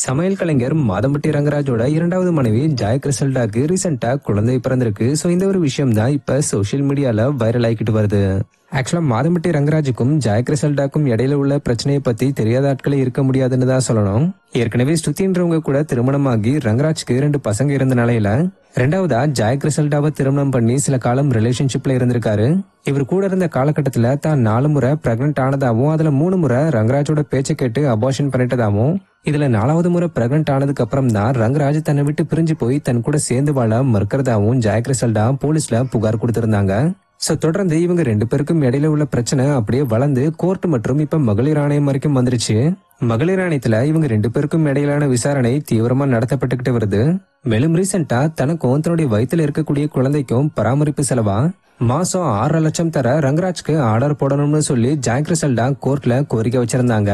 சமையல் கலைஞர் மாதம்பட்டி ரங்கராஜோட இரண்டாவது மனைவி ஜாய் கிறிசல்டாக்கு ரீசெண்டா குழந்தை பிறந்திருக்கு. சோ இந்த ஒரு விஷயம் தான் இப்ப சோசியல் மீடியால வைரல் ஆகிட்டு வருது. ஆக்சுவலா மாதம்பட்டி ரங்கராஜுக்கும் ஜாய் கிறிசல்டாக்கும் இடையில உள்ள பிரச்சனையை பத்தி தெரியாத ஆட்களே இருக்க முடியாதுன்னு தான் சொல்லணும். ஏற்கனவே ஸ்ருதின்றவங்க கூட திருமணமாகி ரங்கராஜ்க்கு 2 பசங்க இருந்த நிலையில ரெண்டாவதா ஜாய் கிறிசல்டாவை திருமணம் பண்ணி சில காலம் ரிலேஷன்ஷிப்ல இருந்திருக்காரு. இவர் கூட இருந்த காலகட்டத்துல தான் 4 முறை பிரெக்னன்ட் ஆனதாவும் அதுல 3 முறை ரங்கராஜோட பேச்சை கேட்டு அபார்ஷன் பண்ணிட்டதாவும் இதுல 4வது முறை பிரெக்னன்ட் ஆனதுக்கு அப்புறம் தான் ரங்கராஜ் தன்னை விட்டு பிரிஞ்சு போய் தன் கூட சேர்ந்து வாழ மறுக்கிறதாவும் ஜாய் கிறிசல்டா போலீஸ்ல புகார் கொடுத்திருந்தாங்க. சோ தொடர்ந்து இவங்க 2 பேருக்கும் இடையில உள்ள பிரச்சனை அப்படியே வளர்ந்து கோர்ட் மற்றும் இப்ப மகளிர் ஆணையம் வரைக்கும் வந்துருச்சு. மகளிர் ஆணையத்துல இவங்க 2 பேருக்கும் இடையிலான விசாரணை தீவிரமா நடத்தப்பட்டுகிட்டு வருது. மேலும் ரீசெண்டா தனக்கும் தன்னுடைய வயித்துல இருக்கக்கூடிய குழந்தைக்கும் பராமரிப்பு செலவா மாசம் 6 லட்சம் தர ரங்கராஜ்க்கு ஆர்டர் போடணும்னு சொல்லி ஜாய் கிறிசல்டா கோர்ட்ல கோரிக்கை வச்சிருந்தாங்க.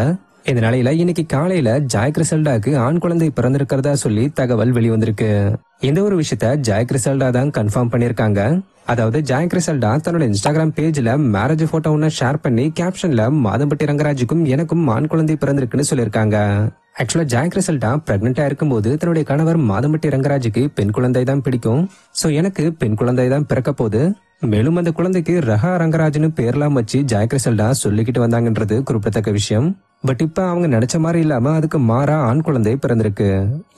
இந்த நிலையில இன்னைக்கு காலையில ஜாய் கிறிசல்டாக்கு ஆண் குழந்தை பிறந்திருக்கிறதா சொல்லி தகவல் வெளிவந்திருக்கு. இந்த ஒரு விஷயத்த ஜாய் கிறிசல்டா தான் கன்ஃபார்ம் பண்ணிருக்காங்க. அதாவது ஜாய் கிறிசல்டா தன்னோட இன்ஸ்டாகிராம் பேஜ்ல மேரேஜ் போட்டோ ஒன்னு ஷேர் பண்ணி கேப்ஷன்ல மாதம்பட்டி ரங்கராஜுக்கும் எனக்கும் ஆண் குழந்தை பிறந்திருக்குன்னு சொல்லிருக்காங்க. ஆக்சுவலா ஜாய் கிறிசல்டா பிரெக்னெண்டா இருக்கும்போது தன்னுடைய கணவர் மாதம்பட்டி ரங்கராஜுக்கு பெண் குழந்தை தான் பிடிக்கும். சோ எனக்கு பெண் குழந்தை தான் பிறக்க போகுது. மேலும் அந்த குழந்தைக்கு ரஹா ரங்கராஜ்னு பேர்லாம் வச்சு ஜாய் கிறிசல்டா சொல்லிக்கிட்டு வந்தாங்கன்றது குறிப்பிடத்தக்க விஷயம். பட் இப்ப அவங்க நினைச்ச மாதிரி இல்லாம அதுக்கு மாறா ஆண் குழந்தை பிறந்திருக்கு.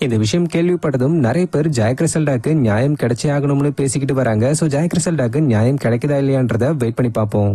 இந்த விஷயம் கேள்விப்பட்டதும் நிறைய பேர் ஜாய் கிறிசல்டாக்கு நியாயம் கிடைச்சே ஆகணும்னு பேசிக்கிட்டு வராங்க. சோ ஜாய் கிறிசல்டாக்கு நியாயம் கிடைக்குதா இல்லையான்றத வெயிட் பண்ணி பார்ப்போம்.